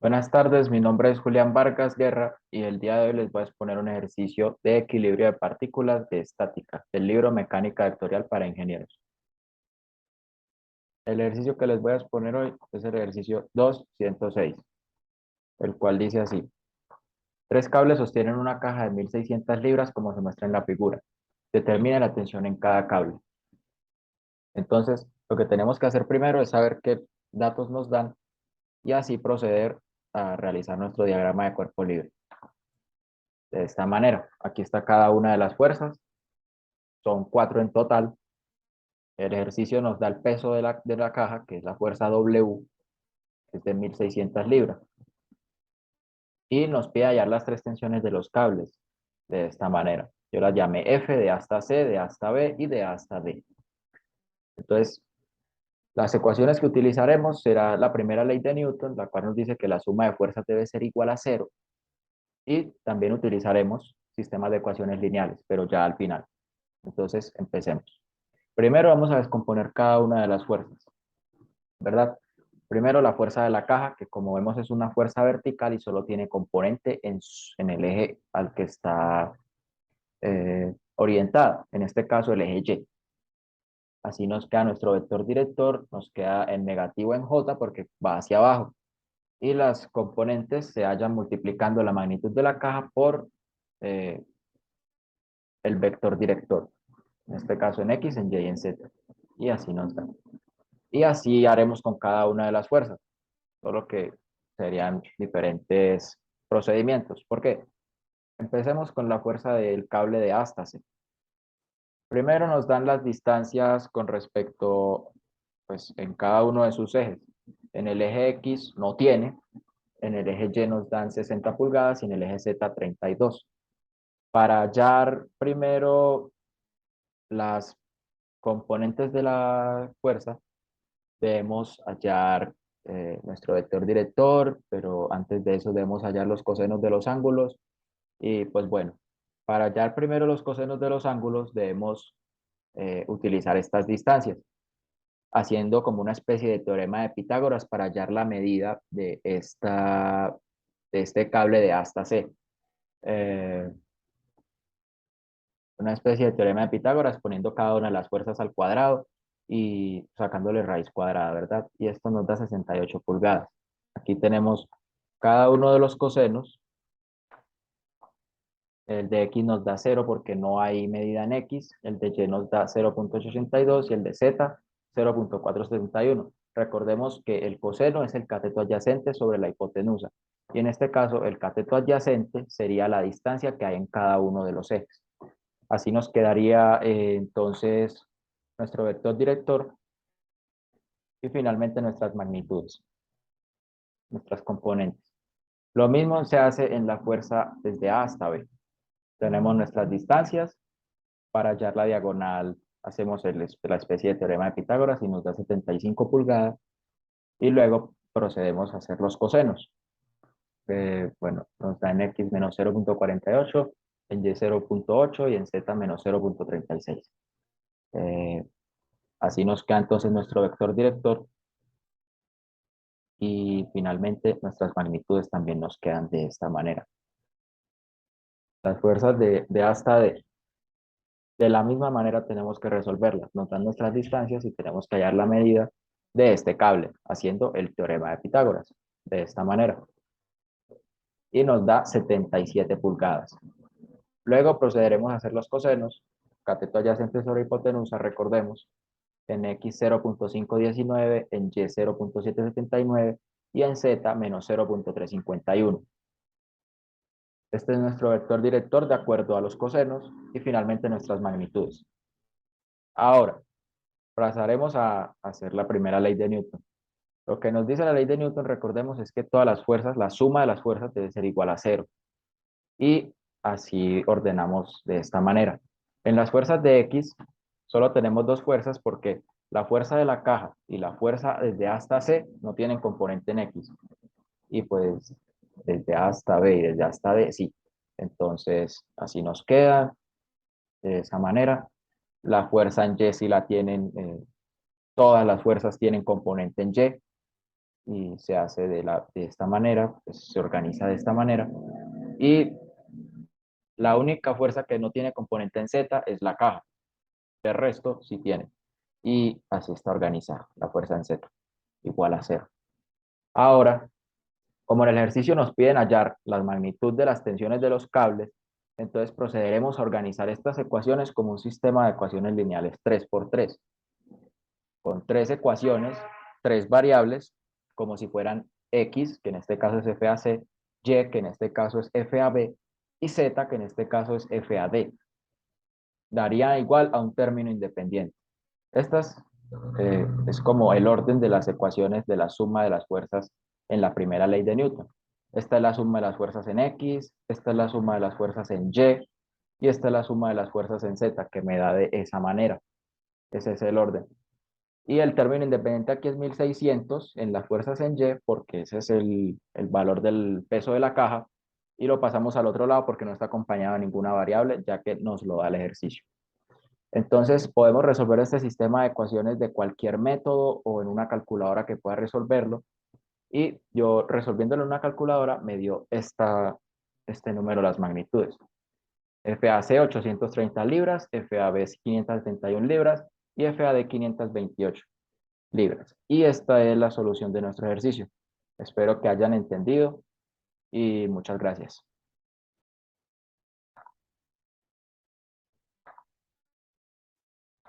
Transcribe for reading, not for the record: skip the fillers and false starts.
Buenas tardes, mi nombre es Julián Vargas Guerra y el día de hoy les voy a exponer un ejercicio de equilibrio de partículas de estática del libro Mecánica Vectorial para Ingenieros. El ejercicio que les voy a exponer hoy es el ejercicio 206, el cual dice así: tres cables sostienen una caja de 1600 libras como se muestra en la figura. Determine la tensión en cada cable. Entonces, lo que tenemos que hacer primero es saber qué datos nos dan y así proceder a realizar nuestro diagrama de cuerpo libre. De esta manera, aquí está cada una de las fuerzas, son 4 en total. El ejercicio nos da el peso de la caja, que es la fuerza W, que es de 1600 libras. Y nos pide hallar las tres tensiones de los cables, de esta manera. Yo las llamé F de A hasta C, de A hasta B y de A hasta D. Entonces, las ecuaciones que utilizaremos será la primera ley de Newton, la cual nos dice que la suma de fuerzas debe ser igual a cero. Y también utilizaremos sistemas de ecuaciones lineales, pero ya al final. Entonces, empecemos. Primero vamos a descomponer cada una de las fuerzas, ¿verdad? Primero la fuerza de la caja, que como vemos es una fuerza vertical y solo tiene componente en el eje al que está orientada, en este caso el eje Y. Así nos queda nuestro vector director, nos queda en negativo en J porque va hacia abajo. Y las componentes se hallan multiplicando la magnitud de la caja por eh, el vector director, en este caso en X, en Y y en Z. Y así nos da. Y así haremos con cada una de las fuerzas, solo que serían diferentes procedimientos. ¿Por qué? Empecemos con la fuerza del cable de hasta C. Primero nos dan las distancias con respecto, pues, en cada uno de sus ejes. En el eje X no tiene, en el eje Y nos dan 60 pulgadas y en el eje Z 32. Para hallar primero las componentes de la fuerza, debemos hallar nuestro vector director, pero antes de eso debemos hallar los cosenos de los ángulos. Y pues bueno, para hallar primero los cosenos de los ángulos debemos utilizar estas distancias, haciendo como una especie de teorema de Pitágoras para hallar la medida de este cable de A hasta C. Eh, una especie de teorema de Pitágoras poniendo cada una de las fuerzas al cuadrado y sacándole raíz cuadrada, ¿verdad? Y esto nos da 68 pulgadas. Aquí tenemos cada uno de los cosenos. El de X nos da 0 porque no hay medida en X, el de Y nos da 0,82 y el de Z 0,471. Recordemos que el coseno es el cateto adyacente sobre la hipotenusa y en este caso el cateto adyacente sería la distancia que hay en cada uno de los ejes. Así nos quedaría entonces nuestro vector director y finalmente nuestras magnitudes, nuestras componentes. Lo mismo se hace en la fuerza desde A hasta B. Tenemos nuestras distancias. Para hallar la diagonal hacemos la especie de teorema de Pitágoras y nos da 75 pulgadas y luego procedemos a hacer los cosenos. Bueno, nos da en X menos 0,48, en Y 0,8 y en Z menos 0,36. Así nos queda entonces nuestro vector director y finalmente nuestras magnitudes también nos quedan de esta manera. Las fuerzas de A hasta D. De la misma manera tenemos que resolverlas. Nos dan nuestras distancias y tenemos que hallar la medida de este cable, haciendo el teorema de Pitágoras, de esta manera. Y nos da 77 pulgadas. Luego procederemos a hacer los cosenos. Cateto adyacente sobre hipotenusa, recordemos, en X 0,519, en Y 0,779 y en Z menos 0,351. Este es nuestro vector director de acuerdo a los cosenos y finalmente nuestras magnitudes. Ahora, pasaremos a hacer la primera ley de Newton. Lo que nos dice la ley de Newton, recordemos, es que todas las fuerzas, la suma de las fuerzas debe ser igual a cero. Y así ordenamos de esta manera. En las fuerzas de X solo tenemos dos fuerzas porque la fuerza de la caja y la fuerza desde A hasta C no tienen componente en X. Y pues desde A hasta B y desde A hasta D sí. Entonces así nos queda de esa manera. La fuerza en Y sí la tienen, todas las fuerzas tienen componente en Y. y se hace de esta manera, pues, se organiza de esta manera. Y la única fuerza que no tiene componente en Z es la caja. El resto sí tiene. Y así está organizada la fuerza en Z, igual a cero. Ahora, como en el ejercicio nos piden hallar la magnitud de las tensiones de los cables, entonces procederemos a organizar estas ecuaciones como un sistema de ecuaciones lineales 3 por 3, con tres ecuaciones, tres variables, como si fueran X, que en este caso es FAC, Y, que en este caso es FAB, y Z, que en este caso es FAD. Daría igual a un término independiente. Estas es como el orden de las ecuaciones de la suma de las fuerzas en la primera ley de Newton. Esta es la suma de las fuerzas en X, esta es la suma de las fuerzas en Y, y esta es la suma de las fuerzas en Z, que me da de esa manera. Ese es el orden. Y el término independiente aquí es 1600 en las fuerzas en Y, porque ese es el valor del peso de la caja, y lo pasamos al otro lado porque no está acompañado de ninguna variable, ya que nos lo da el ejercicio. Entonces, podemos resolver este sistema de ecuaciones de cualquier método o en una calculadora que pueda resolverlo. Y yo resolviéndolo en una calculadora me dio este número, las magnitudes. FAC 830 libras, FAB 571 libras y FAD 528 libras. Y esta es la solución de nuestro ejercicio. Espero que hayan entendido y muchas gracias.